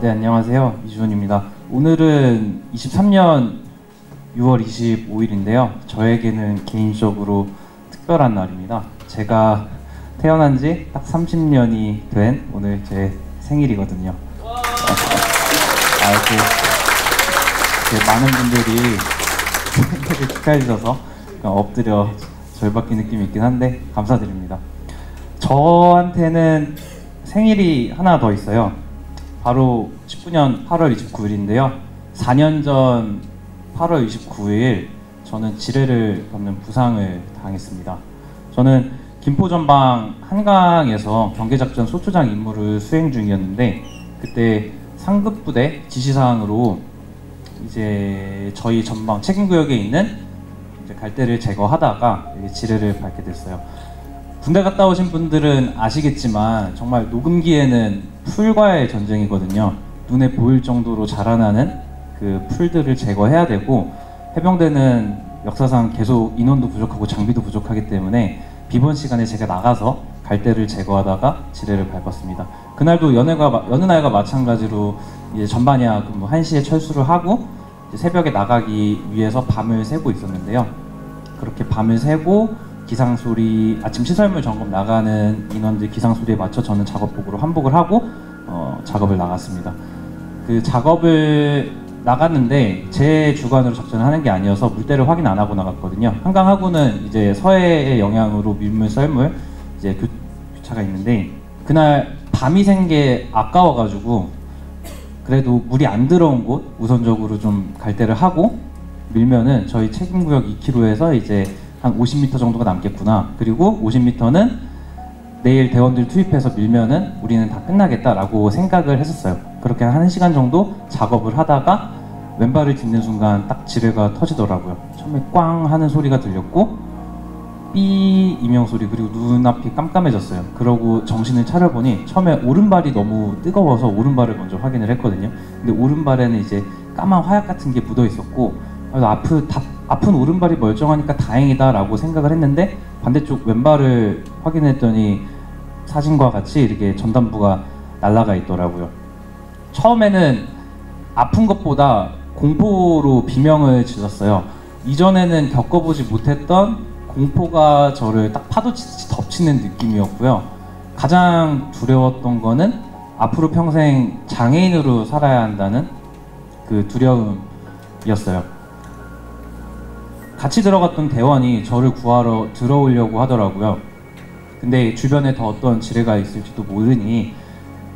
네, 안녕하세요. 이주원입니다. 오늘은 23년 6월 25일인데요. 저에게는 개인적으로 특별한 날입니다. 제가 태어난 지 딱 30년이 된 오늘 제 생일이거든요. 이렇게 많은 분들이 생일을 축하해 주셔서 엎드려 절박한 느낌이 있긴 한데 감사드립니다. 저한테는 생일이 하나 더 있어요. 바로 19년 8월 29일인데요. 4년 전 8월 29일 저는 지뢰를 밟는 부상을 당했습니다. 저는 김포전방 한강에서 경계작전 소초장 임무를 수행 중이었는데 그때 상급부대 지시사항으로 이제 저희 전방 책임구역에 있는 이제 갈대를 제거하다가 지뢰를 밟게 됐어요. 군대 갔다 오신 분들은 아시겠지만 정말 녹음기에는 풀과의 전쟁이거든요. 눈에 보일 정도로 자라나는 그 풀들을 제거해야 되고, 해병대는 역사상 계속 인원도 부족하고 장비도 부족하기 때문에 비번 시간에 제가 나가서 갈대를 제거하다가 지뢰를 밟았습니다. 그날도 여느 날과 마찬가지로 이제 전반야 근무 1시에 철수를 하고 이제 새벽에 나가기 위해서 밤을 새고 있었는데요. 그렇게 밤을 새고 기상소리, 아침 시설물 점검 나가는 인원들 기상소리에 맞춰 저는 작업복으로 환복을 하고 작업을 나갔습니다. 그 작업을 나갔는데 제 주관으로 작전을 하는 게 아니어서 물때를 확인 안 하고 나갔거든요. 한강하구는 이제 서해의 영향으로 밀물, 썰물 이제 교차가 있는데 그날 밤이 샌 게 아까워가지고 그래도 물이 안 들어온 곳 우선적으로 좀 갈대를 하고 밀면은 저희 책임구역 2km에서 이제 한 50m 정도가 남겠구나. 그리고 50m는 내일 대원들 투입해서 밀면은 우리는 다 끝나겠다라고 생각을 했었어요. 그렇게 한 1시간 정도 작업을 하다가 왼발을 딛는 순간 딱 지뢰가 터지더라고요. 처음에 꽝 하는 소리가 들렸고 삐 이명 소리, 그리고 눈앞이 깜깜해졌어요. 그러고 정신을 차려보니 처음에 오른발이 너무 뜨거워서 오른발을 먼저 확인을 했거든요. 근데 오른발에는 이제 까만 화약 같은 게 묻어 있었고 아픈 오른발이 멀쩡하니까 다행이다 라고 생각을 했는데 반대쪽 왼발을 확인했더니 사진과 같이 이렇게 전단부가 날아가 있더라고요. 처음에는 아픈 것보다 공포로 비명을 질렀어요. 이전에는 겪어보지 못했던 공포가 저를 딱 파도치듯이 덮치는 느낌이었고요. 가장 두려웠던 거는 앞으로 평생 장애인으로 살아야 한다는 그 두려움이었어요. 같이 들어갔던 대원이 저를 구하러 들어오려고 하더라고요. 근데 주변에 더 어떤 지뢰가 있을지도 모르니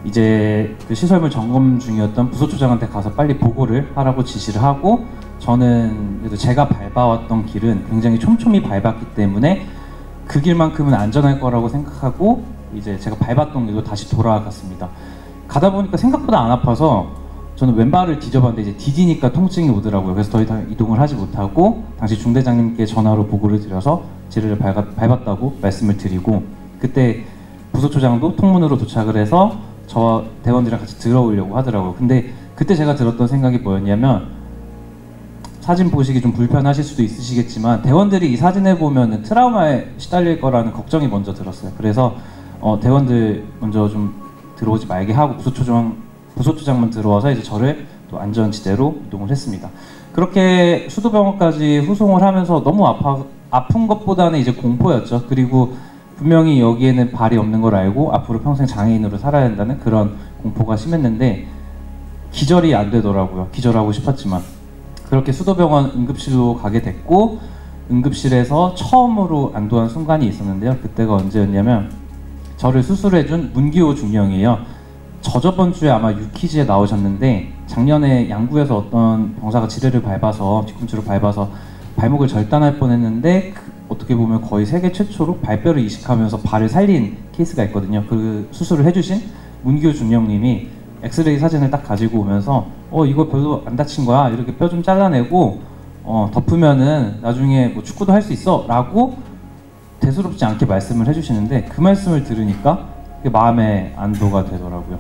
이제 그 시설물 점검 중이었던 부소초장한테 가서 빨리 보고를 하라고 지시를 하고, 저는 그래도 제가 밟아왔던 길은 굉장히 촘촘히 밟았기 때문에 그 길만큼은 안전할 거라고 생각하고 이제 제가 밟았던 길로 다시 돌아갔습니다. 가다 보니까 생각보다 안 아파서 저는 왼발을 뒤져봤는데 이제 디디니까 통증이 오더라고요. 그래서 더 이상 이동을 하지 못하고 당시 중대장님께 전화로 보고를 드려서 지뢰를 밟았다고 말씀을 드리고, 그때 부소초장도 통문으로 도착을 해서 저와 대원들이랑 같이 들어오려고 하더라고요. 근데 그때 제가 들었던 생각이 뭐였냐면, 사진 보시기 좀 불편하실 수도 있으시겠지만 대원들이 이 사진을 보면 트라우마에 시달릴 거라는 걱정이 먼저 들었어요. 그래서 대원들 먼저 좀 들어오지 말게 하고 부소초장만 들어와서 이제 저를 또 안전지대로 이동을 했습니다. 그렇게 수도병원까지 후송을 하면서 너무 아픈 것보다는 이제 공포였죠. 그리고 분명히 여기에는 발이 없는 걸 알고 앞으로 평생 장애인으로 살아야 한다는 그런 공포가 심했는데 기절이 안 되더라고요. 기절하고 싶었지만. 그렇게 수도병원 응급실로 가게 됐고, 응급실에서 처음으로 안도한 순간이 있었는데요. 그때가 언제였냐면 저를 수술해준 문기호 중령이에요. 저번 주에 아마 유퀴즈에 나오셨는데 작년에 양구에서 어떤 병사가 지뢰를 밟아서 뒤꿈치로 밟아서 발목을 절단할 뻔했는데 어떻게 보면 거의 세계 최초로 발뼈를 이식하면서 발을 살린 케이스가 있거든요. 그 수술을 해주신 문기호 중령님이 엑스레이 사진을 딱 가지고 오면서 이거 별로 안 다친 거야, 이렇게 뼈 좀 잘라내고 덮으면은 나중에 뭐 축구도 할 수 있어 라고 대수롭지 않게 말씀을 해주시는데, 그 말씀을 들으니까 마음에 안도가 되더라고요.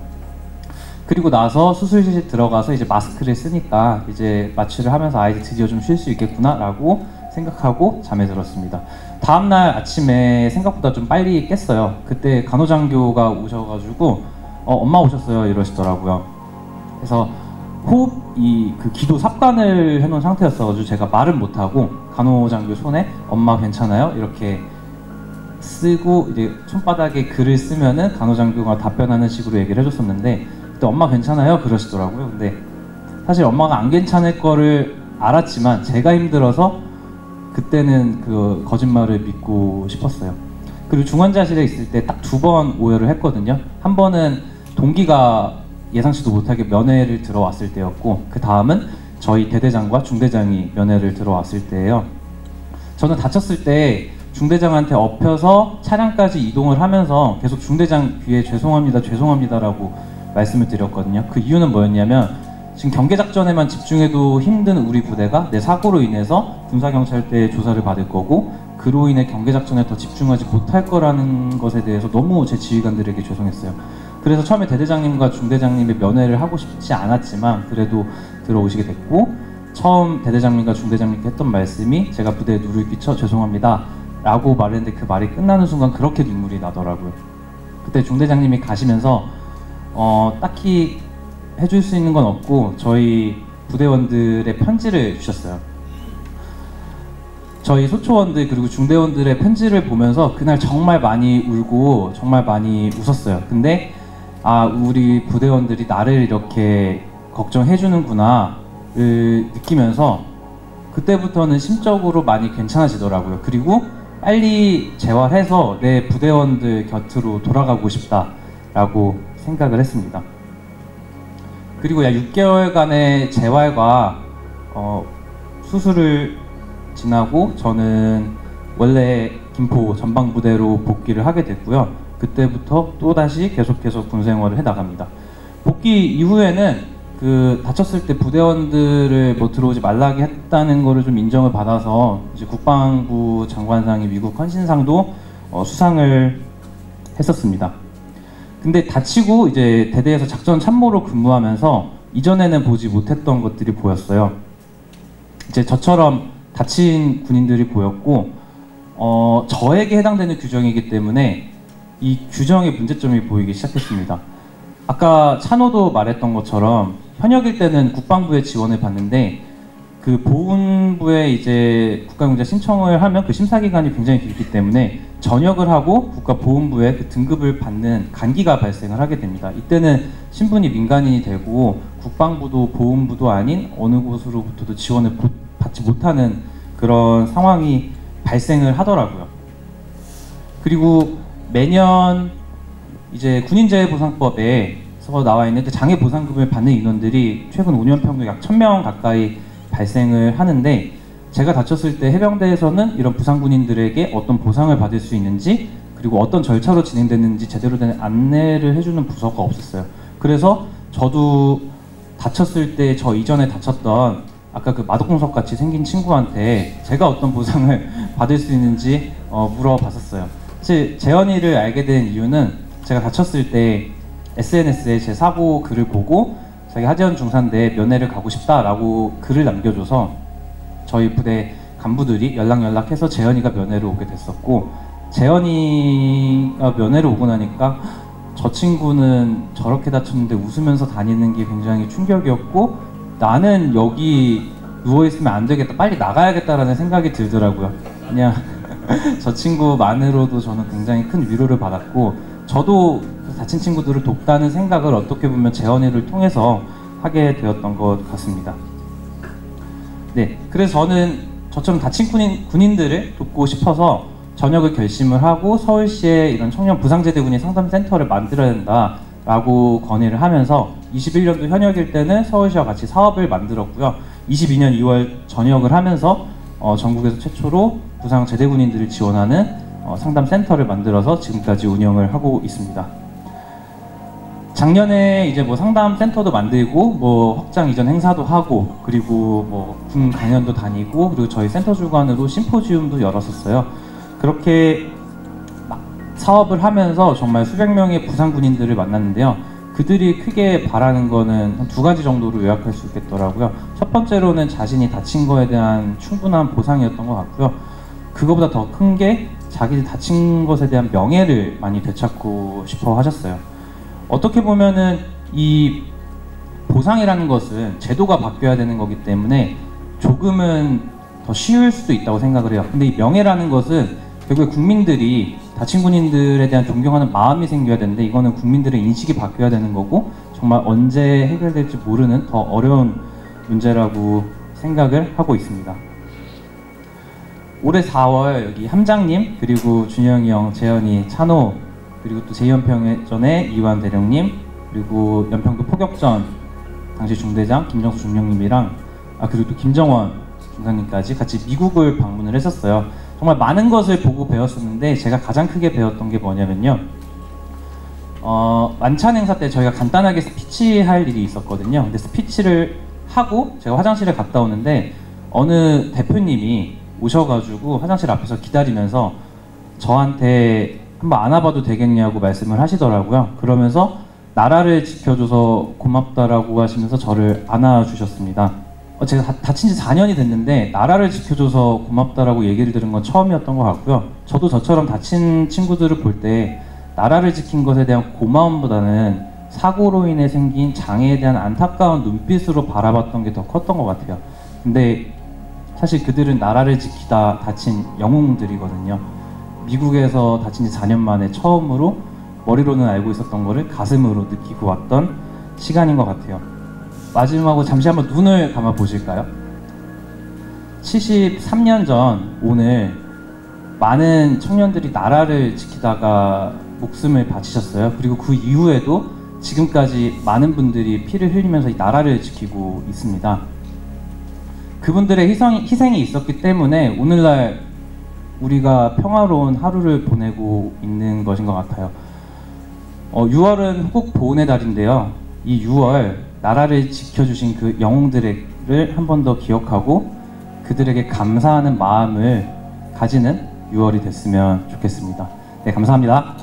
그리고 나서 수술실 들어가서 이제 마스크를 쓰니까 이제 마취를 하면서 이제 드디어 좀 쉴 수 있겠구나 라고 생각하고 잠에 들었습니다. 다음날 아침에 생각보다 좀 빨리 깼어요. 그때 간호장교가 오셔가지고 엄마 오셨어요 이러시더라고요. 그래서 그 기도 삽관을 해놓은 상태였어가지고 제가 말은 못하고 간호장교 손에 엄마 괜찮아요? 이렇게 쓰고 이제 손바닥에 글을 쓰면은 간호장교가 답변하는 식으로 얘기를 해줬었는데 그때 엄마 괜찮아요? 그러시더라고요. 근데 사실 엄마가 안 괜찮을 거를 알았지만 제가 힘들어서 그때는 그 거짓말을 믿고 싶었어요. 그리고 중환자실에 있을 때 딱 2번 오열을 했거든요. 한 번은 동기가 예상치도 못하게 면회를 들어왔을 때였고, 그 다음은 저희 대대장과 중대장이 면회를 들어왔을 때예요. 저는 다쳤을 때 중대장한테 엎혀서 차량까지 이동을 하면서 계속 중대장 귀에 죄송합니다, 죄송합니다라고 말씀을 드렸거든요. 그 이유는 뭐였냐면 지금 경계작전에만 집중해도 힘든 우리 부대가 내 사고로 인해서 군사경찰대의 조사를 받을 거고 그로 인해 경계작전에 더 집중하지 못할 거라는 것에 대해서 너무 제 지휘관들에게 죄송했어요. 그래서 처음에 대대장님과 중대장님의 면회를 하고 싶지 않았지만 그래도 들어오시게 됐고, 처음 대대장님과 중대장님께 했던 말씀이 제가 부대에 누를 끼쳐 죄송합니다 라고 말했는데 그 말이 끝나는 순간 그렇게 눈물이 나더라고요. 그때 중대장님이 가시면서 딱히 해줄 수 있는 건 없고 저희 부대원들의 편지를 주셨어요. 저희 소초원들 그리고 중대원들의 편지를 보면서 그날 정말 많이 울고 정말 많이 웃었어요. 근데 우리 부대원들이 나를 이렇게 걱정해주는구나를 느끼면서 그때부터는 심적으로 많이 괜찮아지더라고요. 그리고 빨리 재활해서 내 부대원들 곁으로 돌아가고 싶다라고 생각을 했습니다. 그리고 약 6개월간의 재활과 수술을 지나고 저는 원래 김포 전방부대로 복귀를 하게 됐고요. 그때부터 또다시 계속해서 군생활을 해나갑니다. 복귀 이후에는 다쳤을 때 부대원들을 들어오지 말라고 했다는 거를 좀 인정을 받아서 이제 국방부 장관상이 미국 헌신상도 수상을 했었습니다. 근데 다치고 이제 대대에서 작전 참모로 근무하면서 이전에는 보지 못했던 것들이 보였어요. 이제 저처럼 다친 군인들이 보였고 저에게 해당되는 규정이기 때문에 이 규정의 문제점이 보이기 시작했습니다. 아까 찬호도 말했던 것처럼 현역일 때는 국방부의 지원을 받는데 그 보훈부에 이제 국가공자 신청을 하면 그 심사 기간이 굉장히 길기 때문에 전역을 하고 국가보훈부에 그 등급을 받는 간기가 발생을 하게 됩니다. 이때는 신분이 민간인이 되고 국방부도 보훈부도 아닌 어느 곳으로부터도 지원을 받지 못하는 그런 상황이 발생을 하더라고요. 그리고 매년 이제 군인재해보상법에서 나와 있는 그 장애보상금을 받는 인원들이 최근 5년 평균 약 1000명 가까이 발생을 하는데, 제가 다쳤을 때 해병대에서는 이런 부상군인들에게 어떤 보상을 받을 수 있는지 그리고 어떤 절차로 진행됐는지 제대로 된 안내를 해주는 부서가 없었어요. 그래서 저도 다쳤을 때 저 이전에 다쳤던 아까 그 마독공석 같이 생긴 친구한테 제가 어떤 보상을 받을 수 있는지 물어봤었어요. 사실 재현이를 알게 된 이유는 제가 다쳤을 때 SNS에 제 사고 글을 보고 자기 하재헌 중사인데 면회를 가고 싶다라고 글을 남겨줘서 저희 부대 간부들이 연락해서 재현이가 면회를 오게 됐었고, 재현이가 면회를 오고 나니까 저 친구는 저렇게 다쳤는데 웃으면서 다니는 게 굉장히 충격이었고, 나는 여기 누워있으면 안 되겠다, 빨리 나가야겠다라는 생각이 들더라고요. 그냥 저 친구만으로도 저는 굉장히 큰 위로를 받았고, 저도 다친 친구들을 돕다는 생각을 어떻게 보면 재현이를 통해서 하게 되었던 것 같습니다. 네, 그래서 저는 저처럼 다친 군인들을 돕고 싶어서 전역을 결심을 하고 서울시에 이런 청년 부상제대군인 상담센터를 만들어야 된다라고 건의를 하면서 21년도 현역일 때는 서울시와 같이 사업을 만들었고요. 22년 2월 전역을 하면서 전국에서 최초로 부상제대군인들을 지원하는 상담센터를 만들어서 지금까지 운영을 하고 있습니다. 작년에 이제 상담센터도 만들고 확장 이전 행사도 하고, 그리고 군 강연도 다니고, 그리고 저희 센터 주관으로 심포지움도 열었었어요. 그렇게 막 사업을 하면서 정말 수백 명의 부상군인들을 만났는데요. 그들이 크게 바라는 거는 한 2가지 정도로 요약할 수 있겠더라고요. 첫 번째로는 자신이 다친 거에 대한 충분한 보상이었던 것 같고요. 그거보다 더 큰 게 자기 다친 것에 대한 명예를 많이 되찾고 싶어 하셨어요. 어떻게 보면은 이 보상이라는 것은 제도가 바뀌어야 되는 거기 때문에 조금은 더 쉬울 수도 있다고 생각을 해요. 근데 이 명예라는 것은 결국에 국민들이 다친 군인들에 대한 존경하는 마음이 생겨야 되는데, 이거는 국민들의 인식이 바뀌어야 되는 거고 정말 언제 해결될지 모르는 더 어려운 문제라고 생각을 하고 있습니다. 올해 4월 여기 함장님, 그리고 준영이 형, 재현이, 찬호, 그리고 또 제2연평전의 이완 대령님, 그리고 연평도 포격전 당시 중대장 김정수 중령님이랑 그리고 또 김정원 중사님까지 같이 미국을 방문을 했었어요. 정말 많은 것을 보고 배웠었는데 제가 가장 크게 배웠던 게 뭐냐면요, 만찬 행사 때 저희가 간단하게 스피치 할 일이 있었거든요. 근데 스피치를 하고 제가 화장실에 갔다 오는데 어느 대표님이 오셔가지고 화장실 앞에서 기다리면서 저한테 한번 안아봐도 되겠냐고 말씀을 하시더라고요. 그러면서 나라를 지켜줘서 고맙다라고 하시면서 저를 안아주셨습니다. 제가 다친 지 4년이 됐는데 나라를 지켜줘서 고맙다라고 얘기를 들은 건 처음이었던 것 같고요. 저도 저처럼 다친 친구들을 볼 때 나라를 지킨 것에 대한 고마움보다는 사고로 인해 생긴 장애에 대한 안타까운 눈빛으로 바라봤던 게 더 컸던 것 같아요. 근데 사실 그들은 나라를 지키다 다친 영웅들이거든요. 미국에서 다친 지 4년 만에 처음으로 머리로는 알고 있었던 거를 가슴으로 느끼고 왔던 시간인 것 같아요. 마지막으로 잠시 한번 눈을 감아 보실까요? 73년 전 오늘 많은 청년들이 나라를 지키다가 목숨을 바치셨어요. 그리고 그 이후에도 지금까지 많은 분들이 피를 흘리면서 이 나라를 지키고 있습니다. 그분들의 희생이 있었기 때문에 오늘날 우리가 평화로운 하루를 보내고 있는 것인 것 같아요. 6월은 호국 보훈의 달인데요. 이 6월 나라를 지켜주신 그 영웅들을 한 번 더 기억하고 그들에게 감사하는 마음을 가지는 6월이 됐으면 좋겠습니다. 네, 감사합니다.